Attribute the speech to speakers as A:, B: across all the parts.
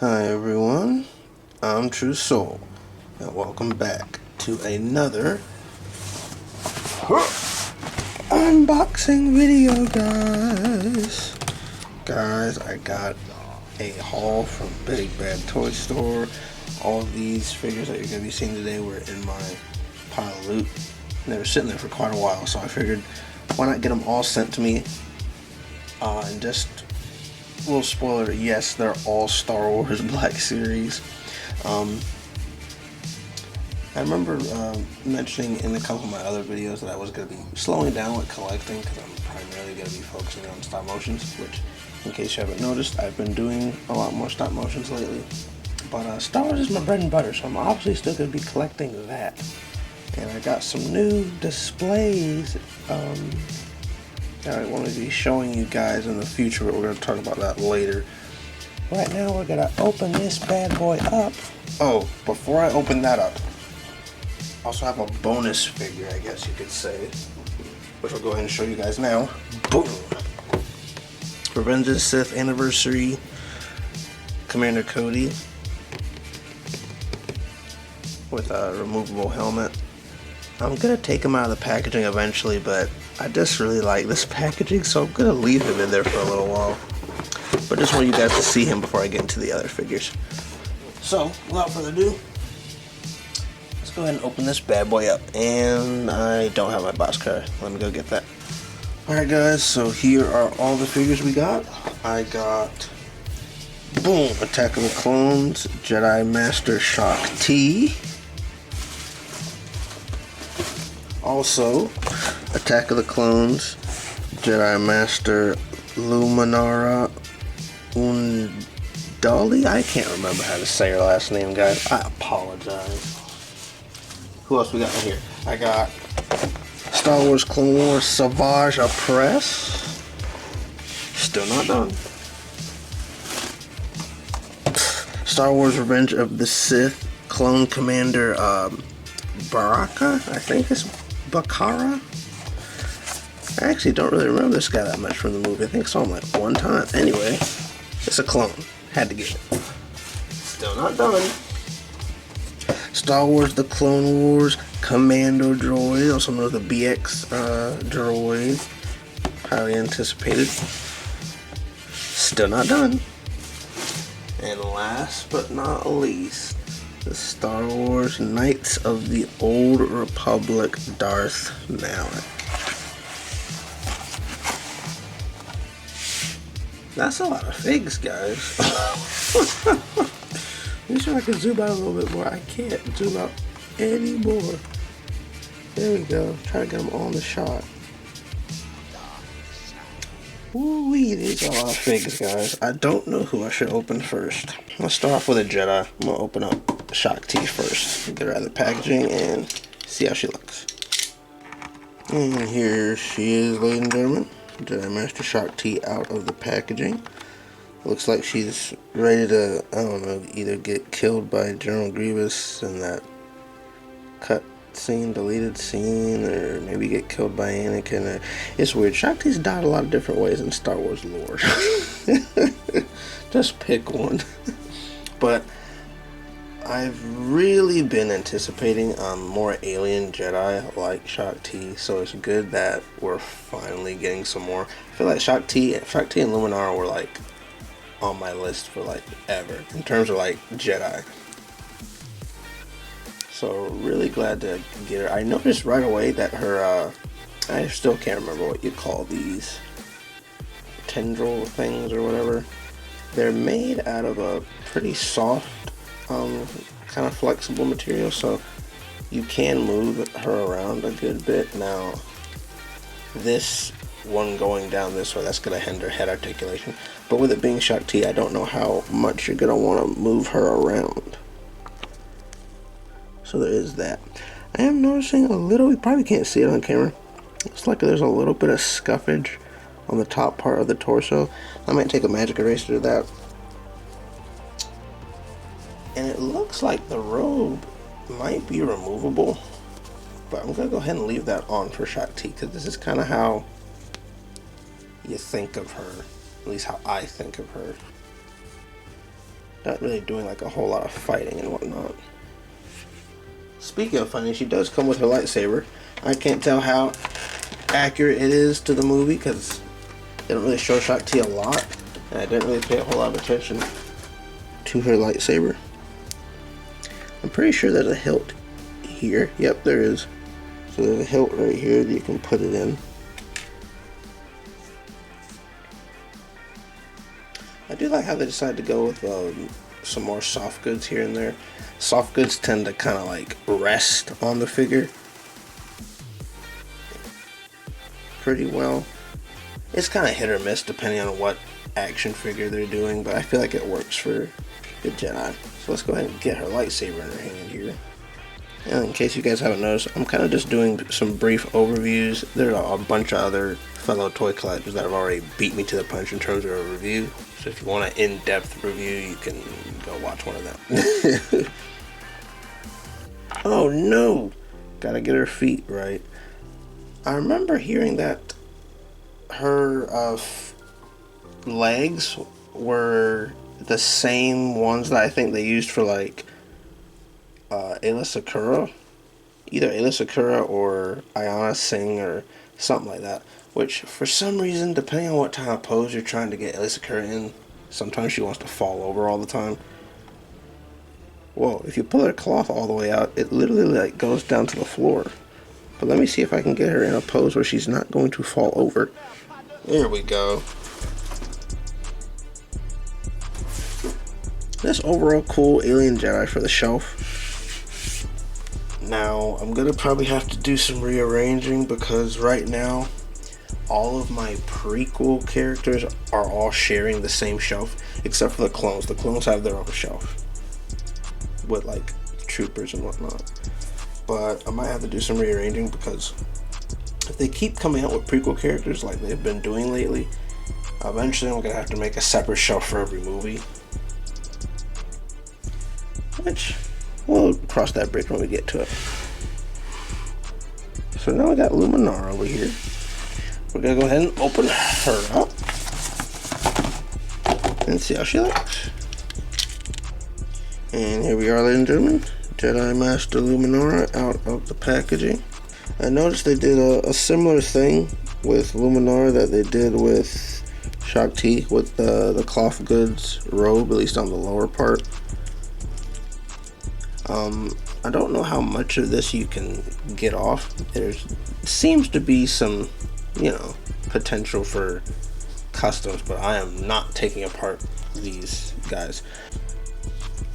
A: Hi everyone, I'm True Soul, and welcome back to another unboxing video, guys. I got a haul from BigBadToyStore. All of these figures that you're going to be seeing today were in my pile of loot. They were sitting there for quite a while, so I figured why not get them all sent to me. And just a little spoiler, yes, they're all Star Wars Black Series. I remember mentioning in a couple of my other videos that I was going to be slowing down with collecting because I'm primarily going to be focusing on stop motions, which, in case you haven't noticed, I've been doing a lot more stop motions lately. But Star Wars is my bread and butter, so I'm obviously still going to be collecting that. And I got some new displays that I want to be showing you guys in the future, but we're going to talk about that later. Right now, we're going to open this bad boy up. Oh, before I open that up, I also have a bonus figure, I guess you could say, which I'll go ahead and show you guys now. Boom! Revenge of the Sith Anniversary Commander Cody with a removable helmet. I'm going to take him out of the packaging eventually, but I just really like this packaging, so I'm going to leave him in there for a little while. But just want you guys to see him before I get into the other figures. So, without further ado, let's go ahead and open this bad boy up. And I don't have my box cutter. Let me go get that. Alright guys, so here are all the figures we got. I got, boom, Attack of the Clones, Jedi Master Shaak T. Also, Attack of the Clones, Jedi Master Luminara Undali. I can't remember how to say her last name, guys. I apologize. Who else we got in here? I got Star Wars Clone Wars Savage Opress. Still not done. Star Wars Revenge of the Sith Clone Commander Baraka, I think it's Bakara. I actually don't really remember this guy that much from the movie. I think I saw him like one time. Anyway, it's a clone. Had to get it. Still not done. Star Wars The Clone Wars Commando Droid, also known as the BX droid. Highly anticipated. Still not done. And last but not least, the Star Wars Knights of the Old Republic Darth Malak. That's a lot of figs, guys. Let me see if I can zoom out a little bit more. I can't zoom out anymore. There we go. Try to get them all in the shot. Woo-wee, these are a lot of figs, guys. I don't know who I should open first. Let's start off with a Jedi. I'm going to open up Shaak T first. Get her out of the packaging and see how she looks. And here she is, ladies and gentlemen. Jedi Master Shaak T out of the packaging. Looks like she's ready to, I don't know, either get killed by General Grievous in that cut scene, deleted scene, or maybe get killed by Anakin. It's weird. Shaak T's died a lot of different ways in Star Wars lore. Just pick one. But I've really been anticipating more alien Jedi like Shaak T, so it's good that we're finally getting some more. I feel like Shaak T and Luminara were like on my list for like ever in terms of like Jedi. So really glad to get her. I noticed right away that her I still can't remember what you call these tendril things or whatever. They're made out of a pretty soft kind of flexible material, so you can move her around a good bit. Now this one going down this way, that's going to hinder head articulation, but with it being Shaak T, I don't know how much you're going to want to move her around. So there is that. I am noticing a little, you probably can't see it on camera, it's like there's a little bit of scuffage on the top part of the torso. I might take a magic eraser to that. And it looks like the robe might be removable, but I'm going to go ahead and leave that on for Shaak T, because this is kind of how you think of her, at least how I think of her. Not really doing like a whole lot of fighting and whatnot. Speaking of fighting, she does come with her lightsaber. I can't tell how accurate it is to the movie because they don't really show Shaak Ti a lot, and I didn't really pay a whole lot of attention to her lightsaber. I'm pretty sure there's a hilt here. Yep, there is. So there's a hilt right here that you can put it in. I do like how they decided to go with some more soft goods here and there. Soft goods tend to kind of like rest on the figure pretty well. It's kind of hit or miss depending on what action figure they're doing, but I feel like it works for the Jedi. So let's go ahead and get her lightsaber in her hand here. And in case you guys haven't noticed, I'm kind of just doing some brief overviews. There are a bunch of other fellow toy collectors that have already beat me to the punch in terms of a review. So if you want an in-depth review, you can go watch one of them. Oh no! Gotta get her feet right. I remember hearing that her legs were the same ones that I think they used for like Ayla Secura. Either Ayla Secura or Ayanna Singh or something like that. Which, for some reason, depending on what kind of pose you're trying to get Ayla Secura in, sometimes she wants to fall over all the time. Whoa, if you pull her cloth all the way out, it literally like goes down to the floor. But let me see if I can get her in a pose where she's not going to fall over. There we go. This overall cool alien Jedi for the shelf. Now, I'm gonna probably have to do some rearranging because right now, all of my prequel characters are all sharing the same shelf, except for the clones. The clones have their own shelf with like troopers and whatnot. But I might have to do some rearranging because if they keep coming out with prequel characters like they've been doing lately, eventually I'm gonna have to make a separate shelf for every movie. Which we'll cross that bridge when we get to it. So now we got Luminara over here. We're gonna go ahead and open her up and see how she looks. And here we are, ladies and gentlemen. Jedi Master Luminara out of the packaging. I noticed they did a similar thing with Luminara that they did with Shaak Ti with the cloth goods robe, at least on the lower part. I don't know how much of this you can get off. There seems to be some, potential for customs, but I am not taking apart these guys.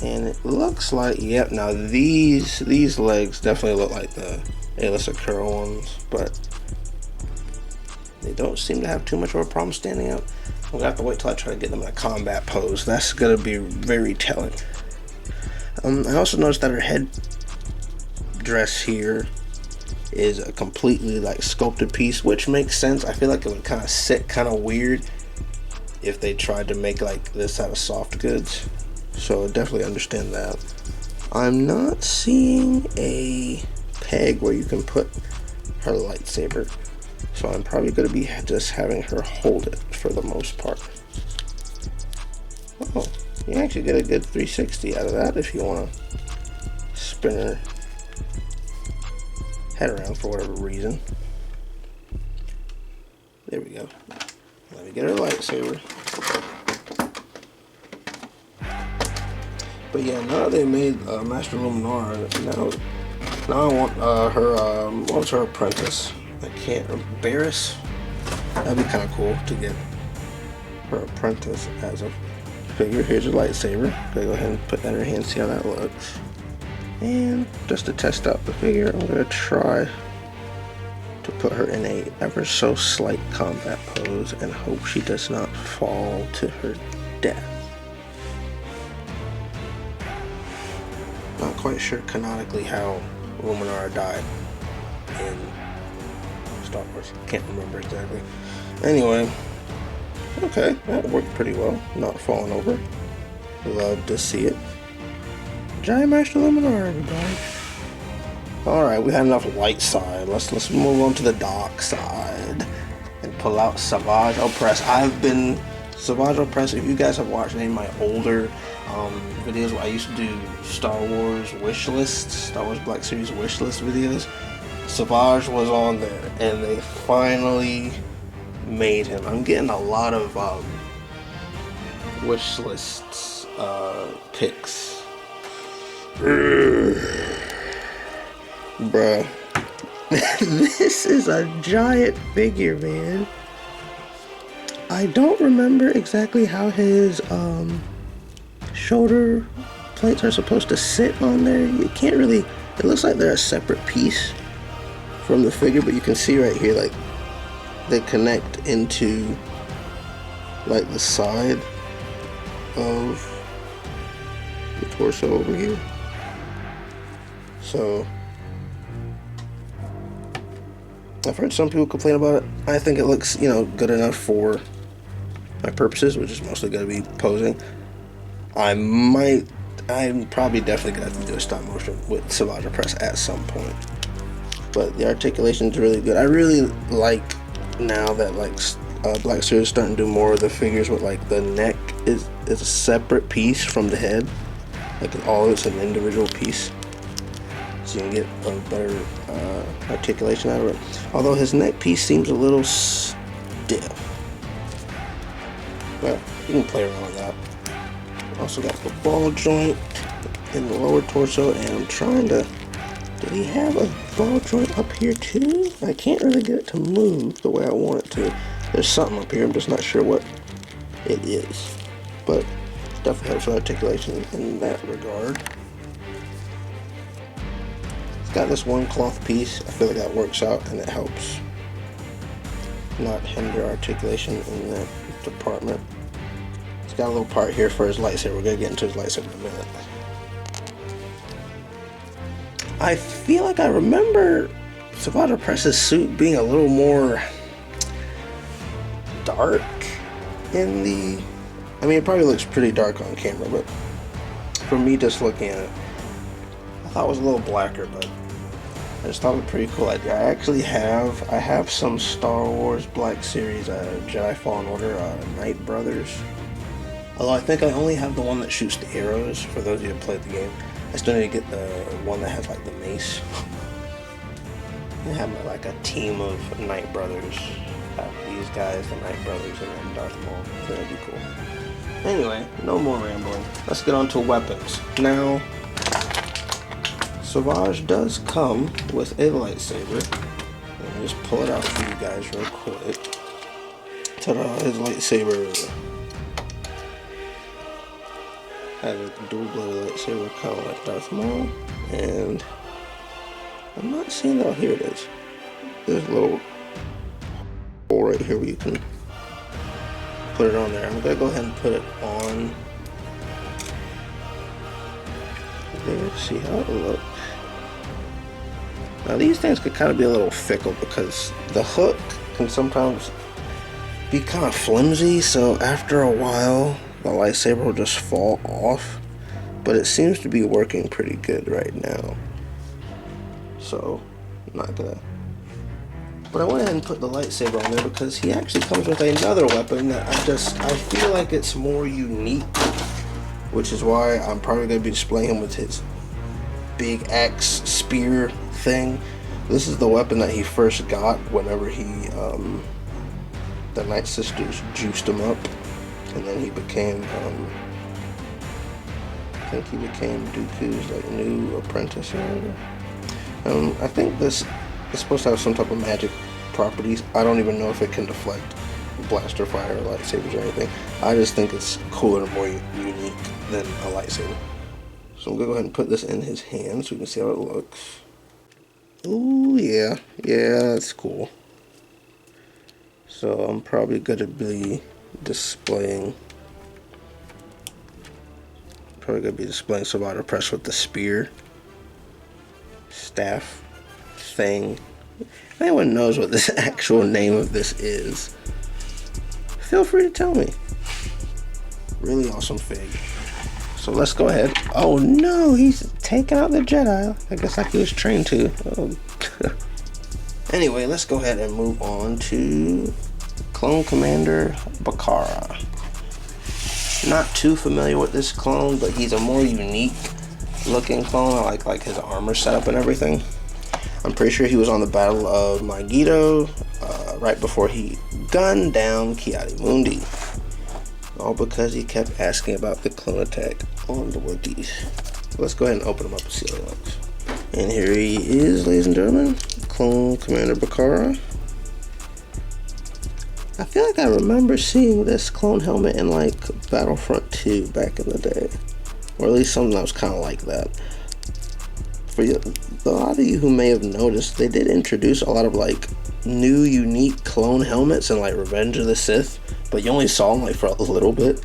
A: And it looks like, yep, now these legs definitely look like the Ayla Secura ones, but they don't seem to have too much of a problem standing up. I'm gonna have to wait till I try to get them in a combat pose. That's gonna be very telling. I also noticed that her head dress here is a completely like sculpted piece, which makes sense. I feel like it would kind of sit kind of weird if they tried to make like this out of soft goods. So I definitely understand that. I'm not seeing a peg where you can put her lightsaber, so I'm probably going to be just having her hold it for the most part. Oh, you actually get a good 360 out of that if you want to spin her head around for whatever reason. There we go. Let me get her lightsaber. But yeah, now that they made Master Luminara, now I want her, what was her apprentice? I can't remember. Barris? That'd be kind of cool to get her apprentice as a figure. Here's her lightsaber. Gonna go ahead and put that in her hand, see how that looks. And just to test out the figure, I'm gonna try to put her in a ever so slight combat pose and hope she does not fall to her death. Not quite sure canonically how Luminara died in Star Wars. Can't remember exactly. Anyway, okay, that worked pretty well. Not falling over. Love to see it. Giant Master Luminara, everybody. Alright, we had enough light side. Let's move on to the dark side and pull out Savage Opress. Savage Opress, if you guys have watched any of my older videos where I used to do Star Wars wish lists, Star Wars Black Series wish list videos. Savage was on there, and they finally made him. I'm getting a lot of wish lists pics. Bruh. This is a giant figure, man. I don't remember exactly how his shoulder plates are supposed to sit on there. You can't really, it looks like they're a separate piece from the figure, but you can see right here, like, they connect into like the side of the torso over here. So I've heard some people complain about it. I think it looks, you know, good enough for my purposes, which is mostly going to be posing. I'm probably definitely going to have to do a stop motion with Savage Opress at some point. But the articulation is really good. I really like now that like Black Series is starting to do more of the figures with like the neck is a separate piece from the head. Like all of it's an individual piece. So you can get a better articulation out of it. Although his neck piece seems a little stiff. But you can play around with that. Also got the ball joint in the lower torso, and I'm trying to... Did he have a ball joint up here too? I can't really get it to move the way I want it to. There's something up here, I'm just not sure what it is. But definitely helps with articulation in that regard. It's got this one cloth piece. I feel like that works out and it helps not hinder articulation in that department. It's got a little part here for his lightsaber. We're gonna get into his lightsaber in a minute. I feel like I remember Savage Opress's suit being a little more dark in the... I mean, it probably looks pretty dark on camera, but for me just looking at it, I thought it was a little blacker, but I just thought it was a pretty cool idea. I have some Star Wars Black Series Jedi Fallen Order Knight Brothers. Although I think I only have the one that shoots the arrows, for those of you who played the game. I still need to get the one that has like the mace. I have like a team of Knight Brothers. These guys, the Knight Brothers, and then Darth Maul. That'd be cool. Anyway, no more rambling. Let's get on to weapons. Now, Savage does come with a lightsaber. Let me just pull it out for you guys real quick. Ta-da, his lightsaber. Has a dual-bladed lightsaber kind of like Darth Maul. And I'm not seeing that. Oh, here it is. There's a little hole right here where you can put it on there. I'm gonna go ahead and put it on there to see how it looks. Now these things could kind of be a little fickle because the hook can sometimes be kind of flimsy, so after a while the lightsaber will just fall off, but it seems to be working pretty good right now, so I'm not gonna. But I went ahead and put the lightsaber on there because he actually comes with another weapon that I feel like it's more unique, which is why I'm probably going to be displaying him with his big axe spear thing. This is the weapon that he first got whenever the Night Sisters juiced him up, and then he became, I think he became Dooku's like new apprentice or whatever. I think this is supposed to have some type of magic properties. I don't even know if it can deflect blaster fire or lightsabers or anything. I just think it's cooler and more unique than a lightsaber. So I'm gonna go ahead and put this in his hand so we can see how it looks. Ooh, yeah, that's cool. So I'm probably gonna be displaying Savage Opress with the spear, staff thing. If anyone knows what this actual name of this is, feel free to tell me. Really awesome fig. So let's go ahead. Oh no, he's taking out the Jedi. I guess like he was trained to. Anyway, let's go ahead and move on to Clone Commander Bakara. Not too familiar with this clone, but he's a more unique looking clone. I like his armor setup and everything. I'm pretty sure he was on the Battle of Megiddo right before he gunned down Ki-Adi-Mundi. All because he kept asking about the clone attack on the Wookiees. Let's go ahead and open him up and see how he looks. And here he is, ladies and gentlemen, Clone Commander Bakara. I feel like I remember seeing this clone helmet in like Battlefront 2 back in the day. Or at least something that was kind of like that. For a lot of you who may have noticed, they did introduce a lot of like new unique clone helmets in like Revenge of the Sith, but you only saw them like for a little bit.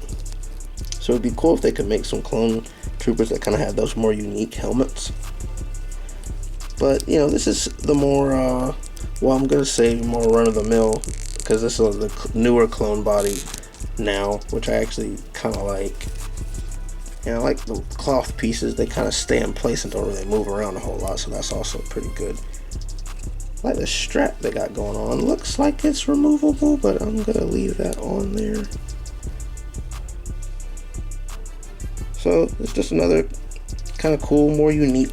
A: So it'd be cool if they could make some clone troopers that kind of had those more unique helmets. But you know, this is the more well, I'm gonna say more run-of-the-mill, because this is the newer clone body now, which I actually kind of like. And I like the cloth pieces. They kind of stay in place and don't really move around a whole lot, so that's also pretty good. I like the strap they got going on. Looks like it's removable, but I'm gonna leave that on there. So it's just another kind of cool, more unique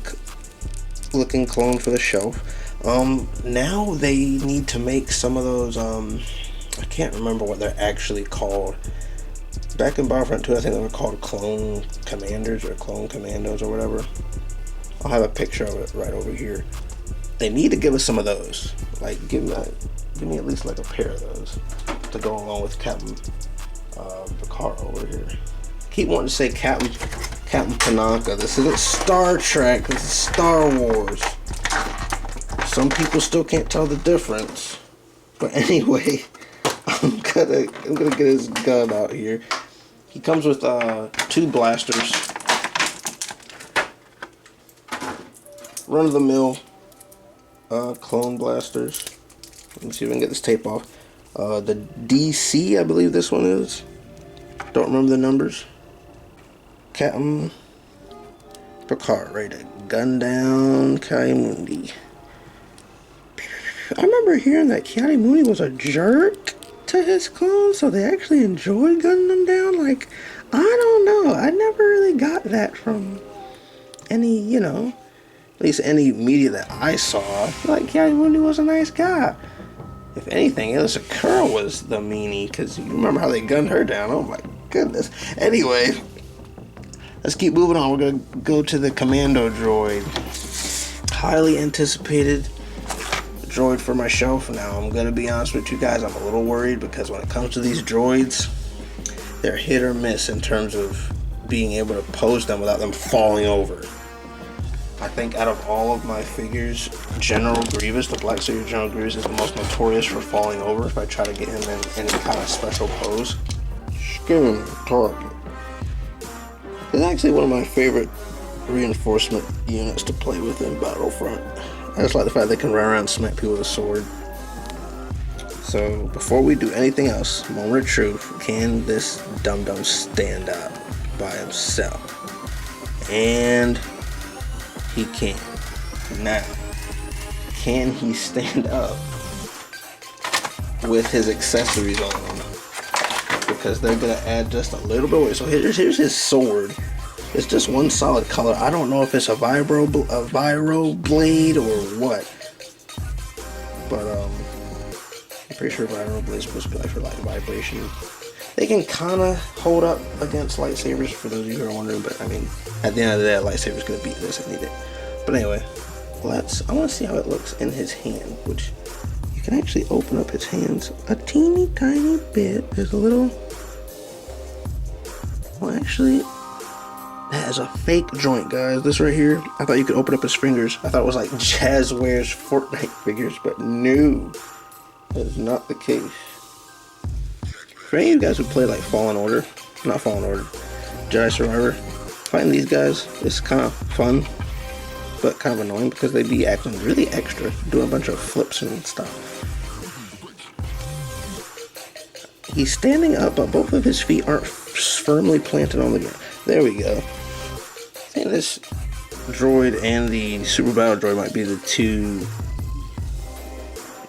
A: looking clone for the shelf. Now they need to make some of those, I can't remember what they're actually called. Back in Battlefront 2, I think they were called Clone Commanders or Clone Commandos or whatever. I'll have a picture of it right over here. They need to give us some of those. Like, give me at least like a pair of those to go along with Captain Bakara over here. Keep wanting to say Captain Panaka. This isn't Star Trek. This is Star Wars. Some people still can't tell the difference. But anyway, I'm gonna get his gun out here. He comes with 2 blasters. Run-of-the-mill clone blasters. Let me see if I can get this tape off. The DC, I believe this one is. Don't remember the numbers. Captain Picard, ready to gun down Ki-Adi-Mundi. I remember hearing that Ki-Adi-Mundi was a jerk to his clones, so they actually enjoyed gunning them down. Like, I don't know. I never really got that from any, you know, at least any media that I saw. I feel like Ki-Adi-Mundi was a nice guy. If anything, Alyssa Curl was the meanie, because you remember how they gunned her down. Oh my goodness. Anyway, let's keep moving on. We're going to go to the Commando droid. Highly anticipated droid for my shelf. Now, I'm going to be honest with you guys, I'm a little worried, because when it comes to these droids, they're hit or miss in terms of being able to pose them without them falling over. I think out of all of my figures, General Grievous, the Black Saber General Grievous, is the most notorious for falling over if I try to get him in any kind of special pose. Skin target. It's actually one of my favorite reinforcement units to play with in Battlefront. I just like the fact they can run around and smack people with a sword. So, before we do anything else, moment of truth, can this dum-dum stand up by himself? And he can. Now, can he stand up with his accessories on? Because they're going to add just a little bit of weight. So here's his sword. It's just one solid color. I don't know if it's a vibro blade or what. But I'm pretty sure vibro blade is supposed to be like for like vibration. They can kind of hold up against lightsabers, for those of you who are wondering. But I mean, at the end of the day, a lightsaber's gonna beat this if needed. But anyway, I want to see how it looks in his hand, which you can actually open up his hands a teeny tiny bit. There's a little. Well, actually, that is a fake joint, guys. This right here, I thought you could open up his fingers. I thought it was like Jazz wears Fortnite figures, but no, that is not the case. For any of you guys who play like Jedi Survivor, fighting these guys is kind of fun, but kind of annoying because they be acting really extra, doing a bunch of flips and stuff. He's standing up, but both of his feet aren't firmly planted on the ground. There we go. I think this droid and the Super Battle Droid might be the 2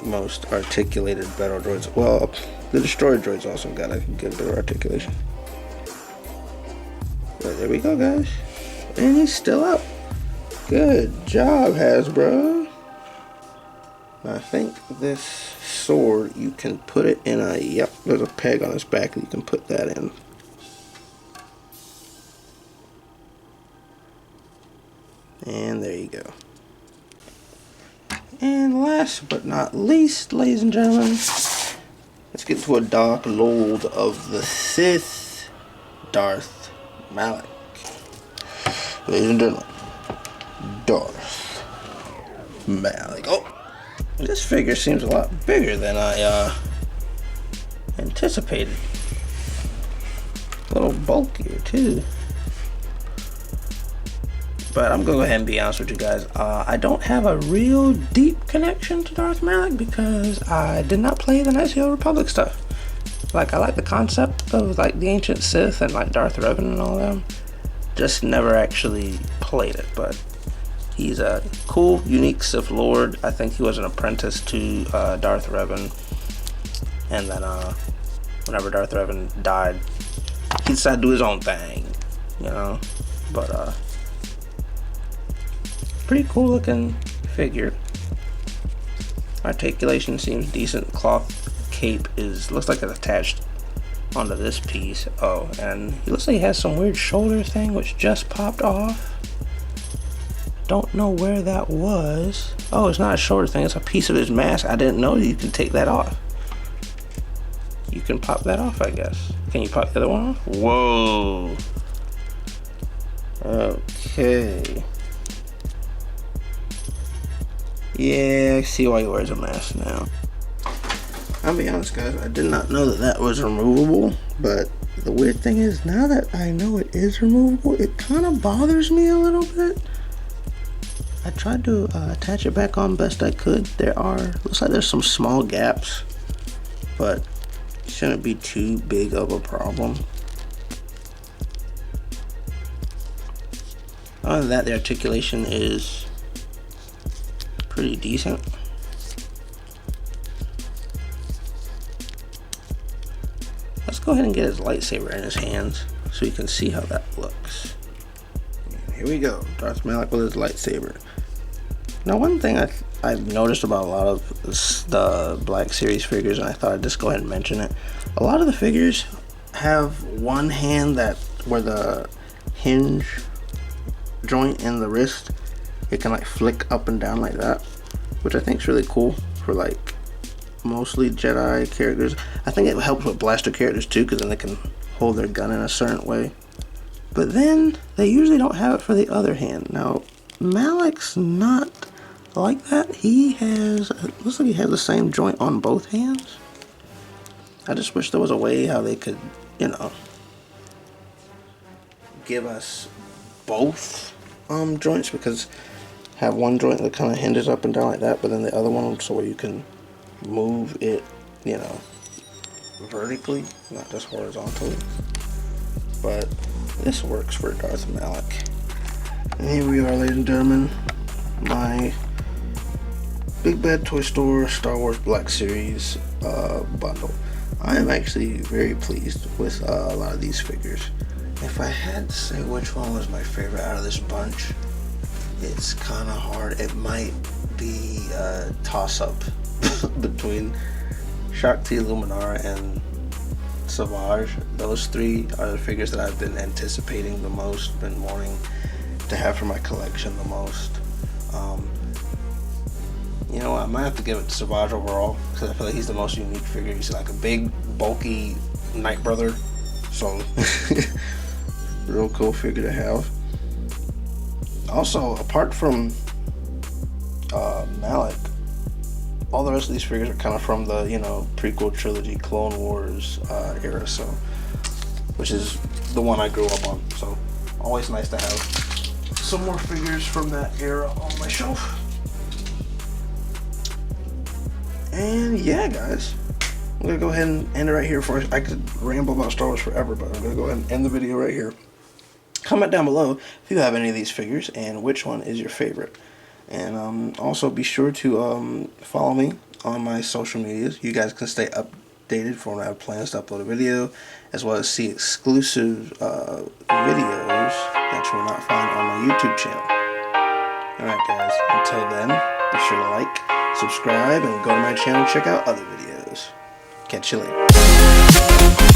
A: most articulated battle droids. Well, the Destroyer droid's also got a good bit of articulation. But there we go, guys. And he's still up. Good job, Hasbro. I think this sword, you can put it in a, yep, there's a peg on its back and you can put that in. And there you go. And last but not least, ladies and gentlemen, let's get to a Dark Lord of the Sith, Darth Malak. Ladies and gentlemen, Darth Malak. Oh, this figure seems a lot bigger than I anticipated. A little bulkier too. But I'm gonna go ahead and be honest with you guys. I don't have a real deep connection to Darth Malak because I did not play the Knights of the Old Republic stuff. Like, I like the concept of like the ancient Sith and like Darth Revan and all them. Just never actually played it. But he's a cool, unique Sith Lord. I think he was an apprentice to Darth Revan. And then whenever Darth Revan died, he decided to do his own thing, you know. But pretty cool looking figure. Articulation seems decent. Cloth cape looks like it's attached onto this piece. Oh, and he looks like he has some weird shoulder thing which just popped off. Don't know where that was. Oh, it's not a shoulder thing, it's a piece of his mask. I didn't know you could take that off. You can pop that off, I guess. Can you pop the other one off? Whoa. Okay. Yeah, I see why he wears a mask now. I'll be honest, guys, I did not know that was removable, but the weird thing is, now that I know it is removable, it kind of bothers me a little bit. I tried to attach it back on best I could. Looks like there's some small gaps, but it shouldn't be too big of a problem. Other than that, the articulation is pretty decent. Let's go ahead and get his lightsaber in his hands so you can see how that looks. And here we go, Darth Malak with his lightsaber. Now, one thing I've noticed about a lot of the Black Series figures, and I thought I'd just go ahead and mention it. A lot of the figures have one hand where the hinge joint in the wrist, it can like flick up and down like that, which I think is really cool for like mostly Jedi characters. I think it helps with blaster characters too, because then they can hold their gun in a certain way. But then they usually don't have it for the other hand. Now, Malak's not like that. It looks like he has the same joint on both hands. I just wish there was a way how they could, you know, give us both joints, because have one joint that kind of hinges up and down like that, but then the other one so where you can move it, you know, vertically, not just horizontally. But this works for Darth Malak. And here we are, ladies and gentlemen, my Big Bad Toy Store Star Wars Black Series bundle. I am actually very pleased with a lot of these figures. If I had to say which one was my favorite out of this bunch, it's kind of hard. It might be a toss-up between Shaak T. Luminara and Savage. Those three are the figures that I've been anticipating the most, been wanting to have for my collection the most. You know what, I might have to give it to Savage overall, because I feel like he's the most unique figure. He's like a big, bulky Night Brother, so real cool figure to have. Also, apart from Malak, all the rest of these figures are kind of from the, you know, prequel trilogy, Clone Wars era, so, which is the one I grew up on. So always nice to have some more figures from that era on my shelf. And yeah, guys, I'm gonna go ahead and end it right here. I could ramble about Star Wars forever, but I'm gonna go ahead and end the video right here. Comment down below if you have any of these figures and which one is your favorite. And also be sure to follow me on my social medias. You guys can stay updated for when I have plans to upload a video, as well as see exclusive videos that you will not find on my YouTube channel. Alright guys, until then, be sure to like, subscribe, and go to my channel and check out other videos. Catch you later.